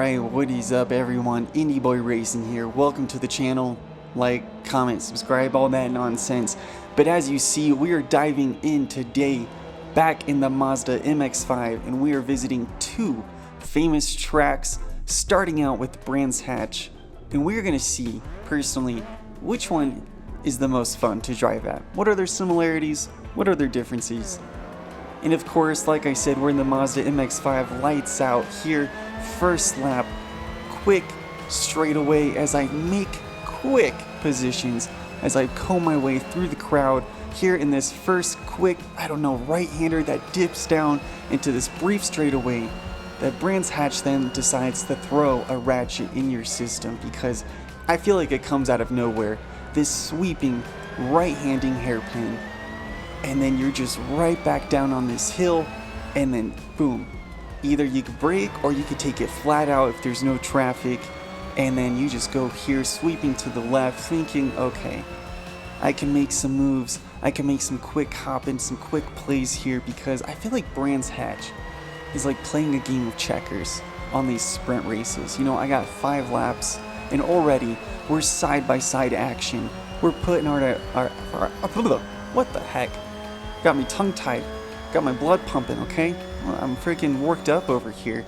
Alright, what is up everyone? Indyboi Racing here. Welcome to the channel. Like, comment, subscribe, all that nonsense. But as you see, we are diving in today back in the Mazda MX-5 and we are visiting two famous tracks, starting out with Brandshatch. And we're going to see, personally, which one is the most fun to drive at. What are their similarities? What are their differences? And of course, like I said, we're in the Mazda MX-5, lights out here, first lap, quick straightaway as I make quick positions, as I comb my way through the crowd here in this first quick, right-hander that dips down into this brief straightaway that Brandshatch then decides to throw a ratchet in your system because I feel like it comes out of nowhere. This sweeping right-handing hairpin. And then you're just right back down on this hill, and then boom. Either you could brake or you could take it flat out if there's no traffic, and then you just go here sweeping to the left thinking, okay, I can make some moves, I can make some quick hop and some quick plays here because I feel like Brandshatch is like playing a game of checkers on these sprint races. You know, I got 5 laps and already we're side-by-side action. We're putting our what the heck? Got me tongue-tied. Got my blood pumping, okay? I'm freaking worked up over here.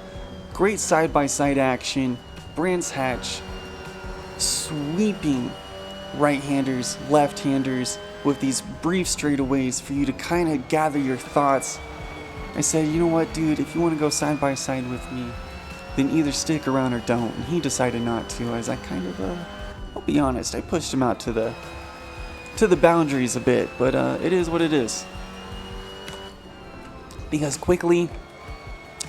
Great side-by-side action. Brandshatch sweeping right-handers, left-handers with these brief straightaways for you to kind of gather your thoughts. I said, you know what, dude? If you want to go side-by-side with me, then either stick around or don't. And he decided not to, as I kind of, I'll be honest, I pushed him out to the boundaries a bit, but it is what it is. Because quickly,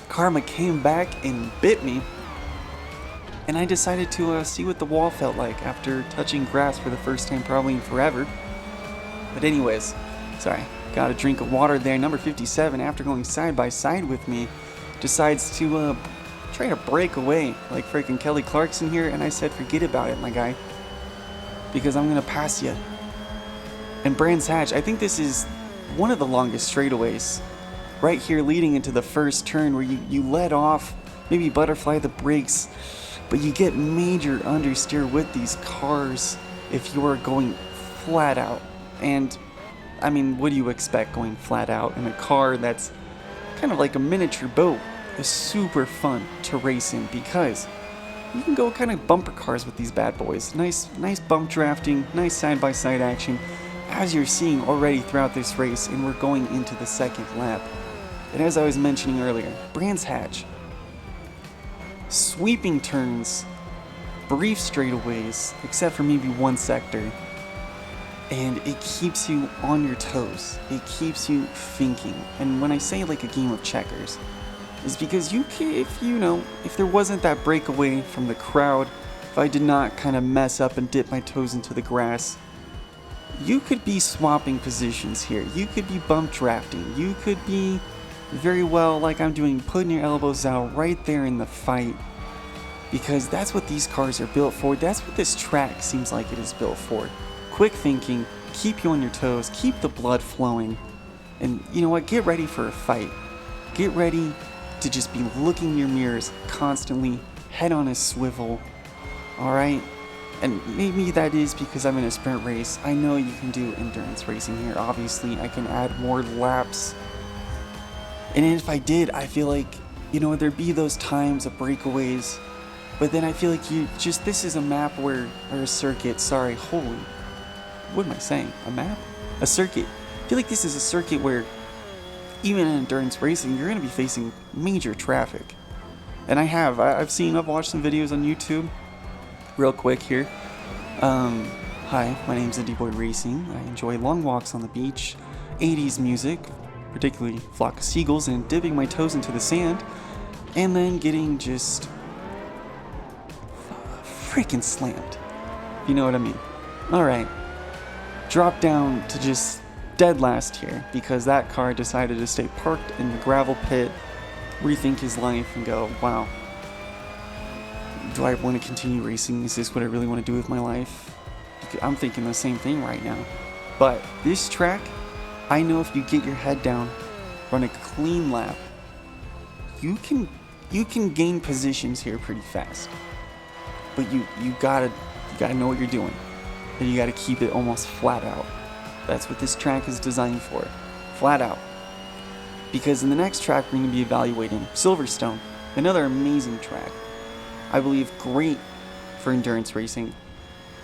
karma came back and bit me, and I decided to see what the wall felt like after touching grass for the first time probably in forever. But anyways, sorry, got a drink of water there. Number 57, after going side by side with me, decides to try to break away like freaking Kelly Clarkson here, and I said, forget about it, my guy, because I'm gonna pass you. And Brandshatch, I think this is one of the longest straightaways. Right here leading into the first turn where you let off, maybe butterfly the brakes, but you get major understeer with these cars if you are going flat out. And I mean, what do you expect going flat out in a car that's kind of like a miniature boat? It's super fun to race in because you can go kind of bumper cars with these bad boys. Nice bump drafting, nice side-by-side action, as you're seeing already throughout this race, and we're going into the second lap. And as I was mentioning earlier, Brandshatch, sweeping turns, brief straightaways, except for maybe one sector, and it keeps you on your toes. It keeps you thinking. And when I say like a game of checkers, is because you can, if there wasn't that breakaway from the crowd, if I did not kind of mess up and dip my toes into the grass, you could be swapping positions here. You could be bump drafting. You could be very well, like I'm doing, putting your elbows out right there in the fight. Because that's what these cars are built for. That's what this track seems like it is built for. Quick thinking, keep you on your toes, keep the blood flowing. And you know what? Get ready for a fight. Get ready to just be looking in your mirrors constantly, head on a swivel. Alright? And maybe that is because I'm in a sprint race. I know you can do endurance racing here. Obviously, I can add more laps. And if I did, I feel like, there'd be those times of breakaways. But then I feel like this is a map or a circuit. Sorry, holy. What am I saying? A map? A circuit. I feel like this is a circuit where, even in endurance racing, you're going to be facing major traffic. And I've watched some videos on YouTube. Real quick here. Hi, my name's Indyboi Racing. I enjoy long walks on the beach, 80s music, particularly flock of seagulls, and dipping my toes into the sand, and then getting just freaking slammed. You know what I mean? Alright. Drop down to just dead last here, because that car decided to stay parked in the gravel pit, rethink his life, and go, wow. Do I want to continue racing? Is this what I really want to do with my life? I'm thinking the same thing right now. But this track, I know if you get your head down, run a clean lap, you can you can gain positions here pretty fast, but you gotta know what you're doing, and you gotta keep it almost flat out. That's what this track is designed for, flat out. Because in the next track we're going to be evaluating Silverstone, another amazing track. I believe great for endurance racing,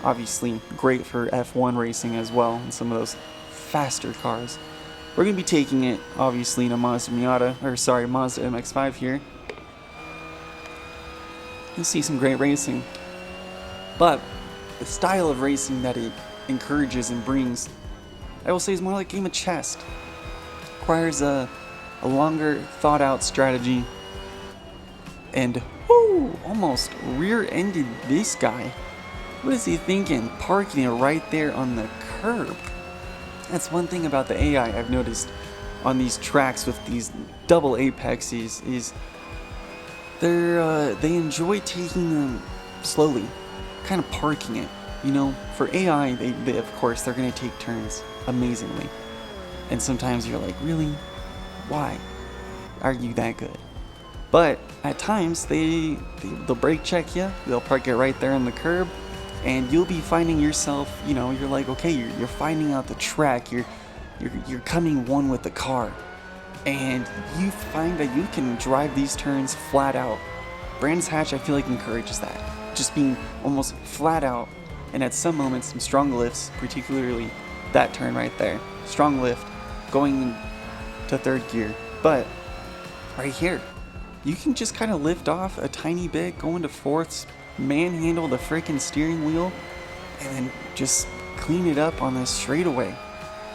obviously great for F1 racing as well, and some of those faster cars. We're going to be taking it obviously in a Mazda MX5 here. You'll see some great racing, but the style of racing that it encourages and brings, I will say, is more like a game of chess. Requires a longer thought out strategy, and almost rear-ended this guy. What is he thinking? Parking it right there on the curb. That's one thing about the AI I've noticed on these tracks with these double apexes is they enjoy taking them slowly, kind of parking it. You know, for AI, they of course they're gonna take turns amazingly, and sometimes you're like, really, why are you that good? But at times they'll brake check you, they'll park it right there on the curb, and you'll be finding yourself, you know, you're like, okay, you're finding out the track, you're coming one with the car, and you find that you can drive these turns flat out. Brandshatch, I feel like, encourages that, just being almost flat out, and at some moments some strong lifts, particularly that turn right there, strong lift going to third gear. But right here, you can just kind of lift off a tiny bit, go into fourths, manhandle the freaking steering wheel, and then just clean it up on this straightaway.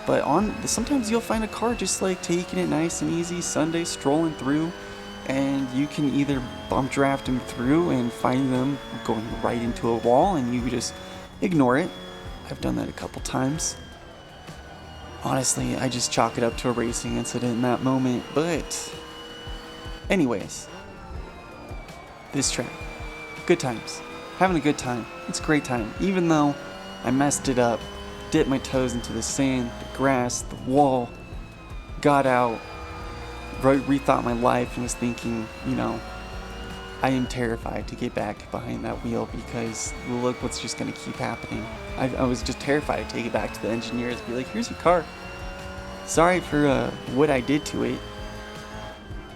But sometimes you'll find a car just like taking it nice and easy, Sunday strolling through, and you can either bump draft them through and find them going right into a wall, and you just ignore it. I've done that a couple times. Honestly, I just chalk it up to a racing incident in that moment, but anyways, this track, good times, having a good time. It's a great time, even though I messed it up, dipped my toes into the sand, the grass, the wall, got out, rethought my life, and was thinking, you know, I am terrified to get back behind that wheel because look what's just going to keep happening. I was just terrified to take it back to the engineers and be like, here's your car. Sorry for what I did to it,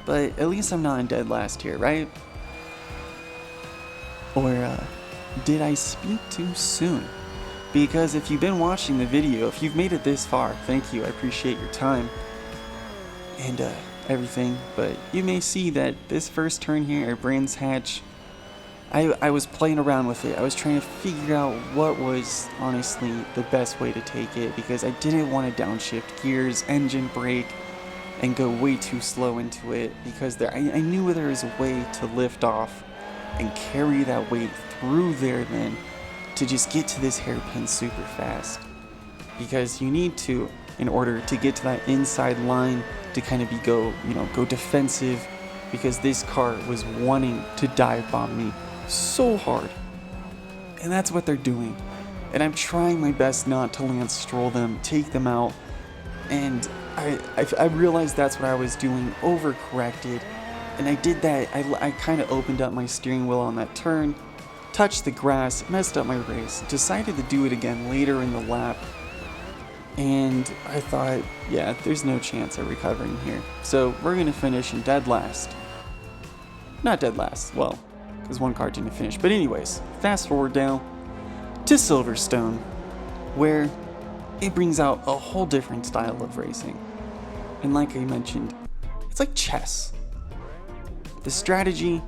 but at least I'm not in dead last here, right? Or did I speak too soon? Because if you've been watching the video, if you've made it this far, thank you, I appreciate your time and everything, but you may see that this first turn here at Brandshatch, I was playing around with it. I was trying to figure out what was honestly the best way to take it, because I didn't want to downshift gears, engine brake, and go way too slow into it, because I knew there was a way to lift off and carry that weight through there then to just get to this hairpin super fast. Because you need to, in order to get to that inside line, to kind of go defensive, because this car was wanting to dive bomb me so hard, and that's what they're doing, and I'm trying my best not to Lance Stroll them, take them out, and I realized that's what I was doing, overcorrected, and I did that. I kind of opened up my steering wheel on that turn, touched the grass, messed up my race, decided to do it again later in the lap, and I thought, yeah, there's no chance of recovering here, so we're gonna finish in dead last. Not dead last, well, because one car didn't finish. But anyways, fast forward down to Silverstone, where it brings out a whole different style of racing. And like I mentioned, it's like chess. The strategy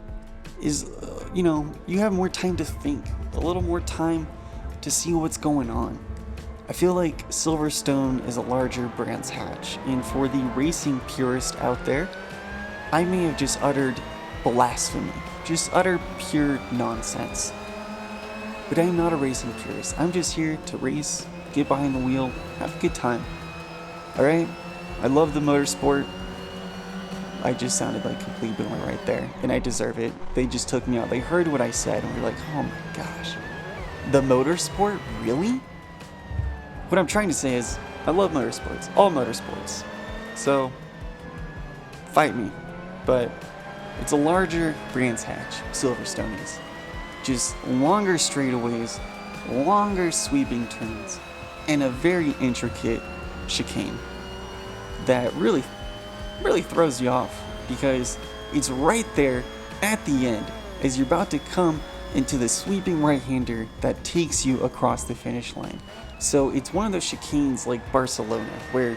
is, you have more time to think, a little more time to see what's going on. I feel like Silverstone is a larger Brandshatch, and for the racing purist out there, I may have just uttered blasphemy, just utter pure nonsense. But I'm not a racing purist. I'm just here to race, get behind the wheel, have a good time. Alright? I love the motorsport. I just sounded like a complete boomer right there, and I deserve it. They just took me out. They heard what I said and were like, oh my gosh. The motorsport? Really? What I'm trying to say is, I love motorsports. All motorsports. So, fight me. But It's a larger Brandshatch, Silverstone is. Just longer straightaways, longer sweeping turns, and a very intricate chicane that really throws you off because it's right there at the end as you're about to come into the sweeping right-hander that takes you across the finish line. So it's one of those chicanes like Barcelona where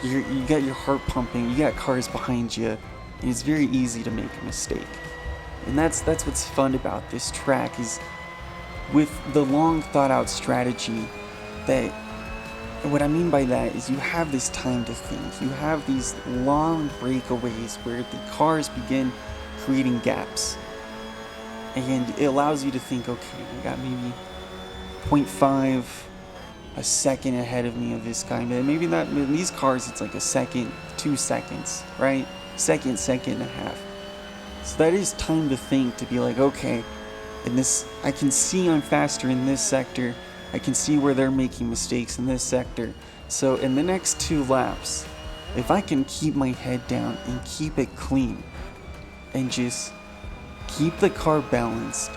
you got your heart pumping, you got cars behind you, and it's very easy to make a mistake. And that's what's fun about this track is with the long thought out strategy that, what I mean by that is you have this time to think. You have these long breakaways where the cars begin creating gaps. And it allows you to think, okay, I got maybe 0.5 a second ahead of me of this guy. Maybe not, in these cars it's like a second, 2 seconds, right? Second and a half. So that is time to think, to be like, okay, in this, I can see I'm faster in this sector. I can see where they're making mistakes in this sector. So in the next 2 laps, if I can keep my head down and keep it clean and just keep the car balanced,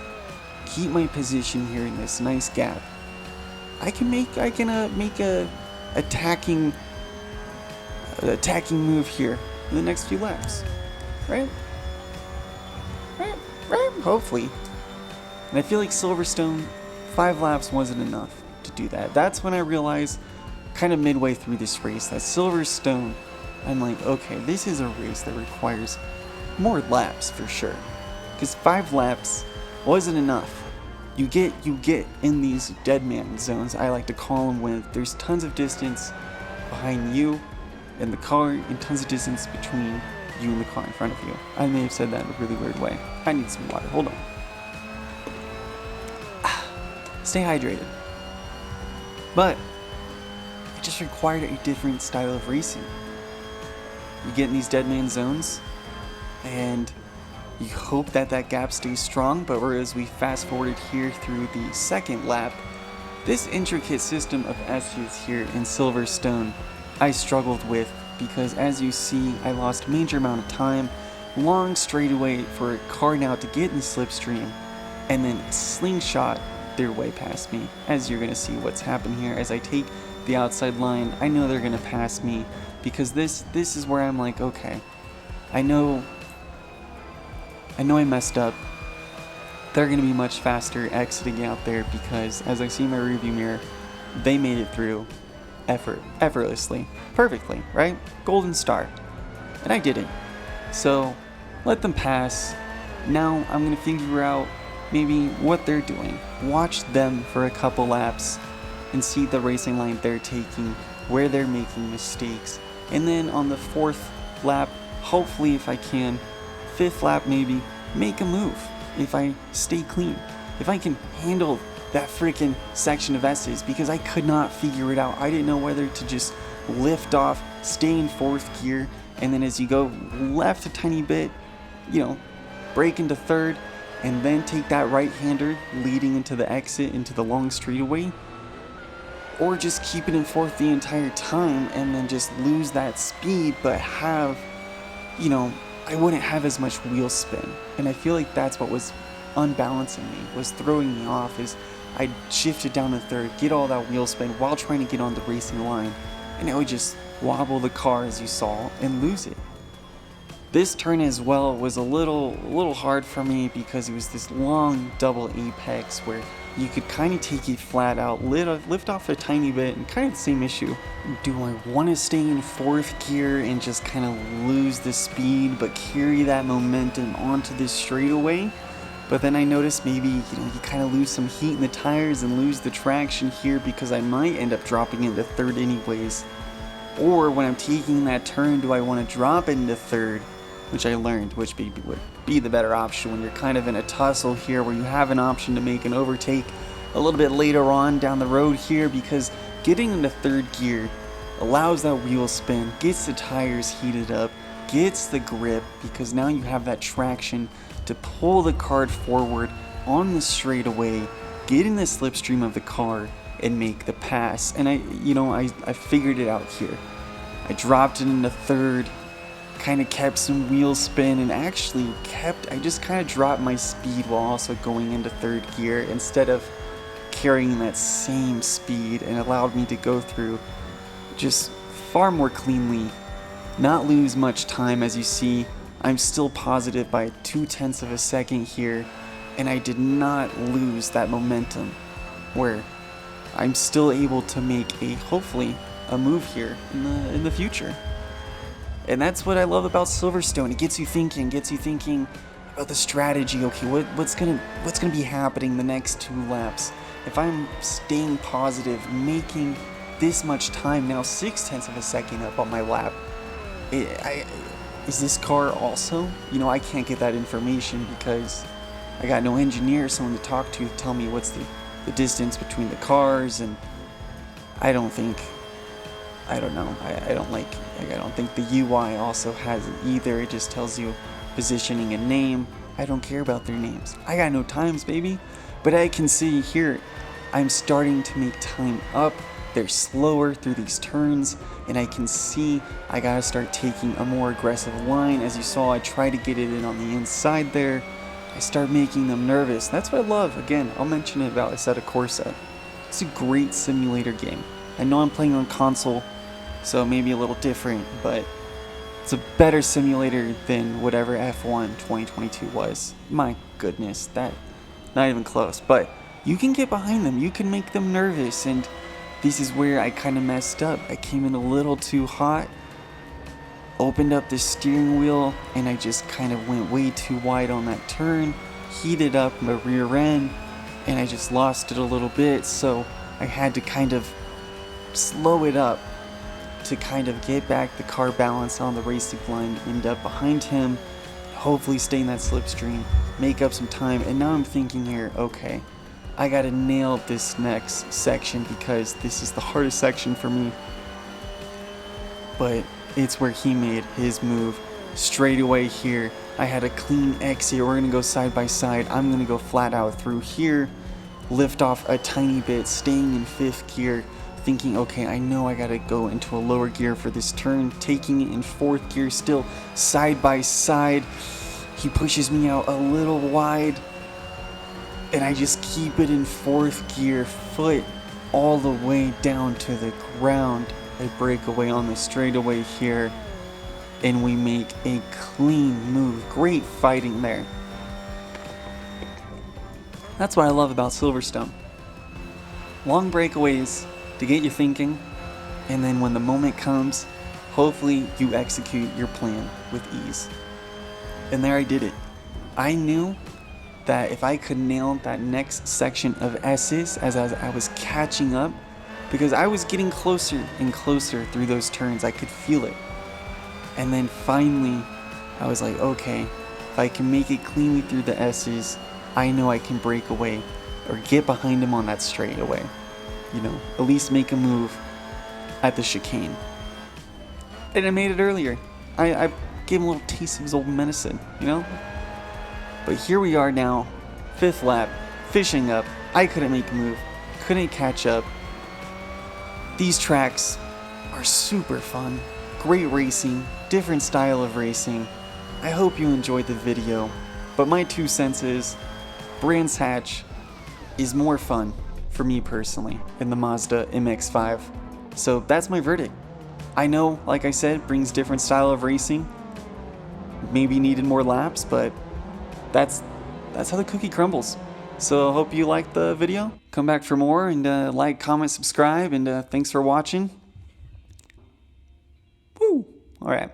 keep my position here in this nice gap, I can make a attacking move here in the next few laps, right? Hopefully. And I feel like Silverstone, 5 laps wasn't enough to do that. That's when I realized, kind of midway through this race, that Silverstone, I'm like, okay, this is a race that requires more laps for sure. Because 5 laps wasn't enough. You get in these dead man zones, I like to call them, when there's tons of distance behind you and the car and tons of distance between you and the car in front of you. I may have said that in a really weird way. I need some water, hold on. Stay hydrated. But it just required a different style of racing. You get in these dead man zones and you hope that that gap stays strong, but whereas we fast forwarded here through the second lap, this intricate system of S's here in Silverstone I struggled with because, as you see, I lost a major amount of time, long straightaway for a car now to get in the slipstream, and then slingshot their way past me. As you're going to see what's happened here, as I take the outside line, I know they're going to pass me because this is where I'm like, okay, I know I messed up. They're going to be much faster exiting out there because, as I see in my rearview mirror, they made it through effortlessly, perfectly, right? Golden star. And I didn't. So let them pass. Now I'm going to figure out maybe what they're doing. Watch them for a couple laps and see the racing line they're taking, where they're making mistakes. And then on the 4th lap, hopefully if I can, 5th lap maybe, make a move. If I stay clean, if I can handle that freaking section of S's, because I could not figure it out. I didn't know whether to just lift off, stay in 4th gear, and then as you go left a tiny bit, brake into 3rd, and then take that right-hander leading into the exit, into the long straightaway, or just keep it in 4th the entire time and then just lose that speed, but have, I wouldn't have as much wheel spin. And I feel like that's what was unbalancing me, was throwing me off, is I'd shift it down to 3rd, get all that wheel spin while trying to get on the racing line, and I would just wobble the car, as you saw, and lose it. This turn as well was a little hard for me because it was this long double apex where you could kind of take it flat out, lift off a tiny bit, and kind of the same issue. Do I want to stay in 4th gear and just kind of lose the speed but carry that momentum onto this straightaway? But then I noticed maybe, you kind of lose some heat in the tires and lose the traction here because I might end up dropping into 3rd anyways. Or when I'm taking that turn, do I want to drop into 3rd? Which I learned, which would be the better option when you're kind of in a tussle here where you have an option to make an overtake a little bit later on down the road here, because getting into 3rd gear allows that wheel spin, gets the tires heated up, gets the grip, because now you have that traction to pull the car forward on the straightaway, get in the slipstream of the car, and make the pass. And I figured it out here. I dropped it into 3rd, kind of kept some wheel spin and actually I just kind of dropped my speed while also going into third gear instead of carrying that same speed, and allowed me to go through just far more cleanly, not lose much time. As you see, I'm still positive by 0.2 of a second here, and I did not lose that momentum where I'm still able to make hopefully a move here in the future. And that's what I love about Silverstone. It gets you thinking about the strategy. Okay, what's gonna be happening the next 2 laps? If I'm staying positive, making this much time now, 0.6 of a second up on my lap, is this car also? You know, I can't get that information because I got no engineer, someone to talk to tell me what's the distance between the cars, and I don't think I don't know. I don't think the UI also has it either. It just tells you positioning and name. I don't care about their names. I got no times, baby. But I can see here, I'm starting to make time up. They're slower through these turns, and I can see I gotta start taking a more aggressive line. As you saw, I try to get it in on the inside there. I start making them nervous. That's what I love. Again, I'll mention it about Assetto Corsa. It's a great simulator game. I know I'm playing on console, so maybe a little different, but it's a better simulator than whatever F1 2022 was. My goodness, that not even close. But you can get behind them, you can make them nervous, and this is where I kind of messed up. I came in a little too hot, opened up the steering wheel, and I just kind of went way too wide on that turn, heated up my rear end, and I just lost it a little bit, so I had to kind of slow it up to kind of get back the car balance on the racing line, end up behind him, hopefully stay in that slipstream, make up some time. And now I'm thinking here, okay, I gotta nail this next section because this is the hardest section for me. But it's where he made his move. Straight away here, I had a clean exit. We're gonna go side by side. I'm gonna go flat out through here, lift off a tiny bit, staying in 5th gear, thinking, okay, I know I gotta go into a lower gear for this turn, taking it in 4th gear, still side by side. He pushes me out a little wide, and I just keep it in 4th gear, foot all the way down to the ground. I break away on the straightaway here, and we make a clean move. Great fighting there. That's what I love about Silverstone. Long breakaways to get you thinking, and then when the moment comes, hopefully you execute your plan with ease. And there I did it. I knew that if I could nail that next section of S's as I was catching up, because I was getting closer and closer through those turns, I could feel it. And then finally, I was like, okay, if I can make it cleanly through the S's, I know I can break away or get behind him on that straightaway. You know, at least make a move at the chicane. And I made it earlier. I gave him a little taste of his old medicine, you know? But here we are now, 5th lap, fishing up. I couldn't make a move, couldn't catch up. These tracks are super fun, great racing, different style of racing. I hope you enjoyed the video, but my 2 cents is Brandshatch is more fun for me personally in the Mazda MX-5. So that's my verdict. I know, like I said, brings different style of racing. Maybe needed more laps, but that's how the cookie crumbles. So I hope you liked the video. Come back for more, and like, comment, subscribe, and thanks for watching. Woo! All right.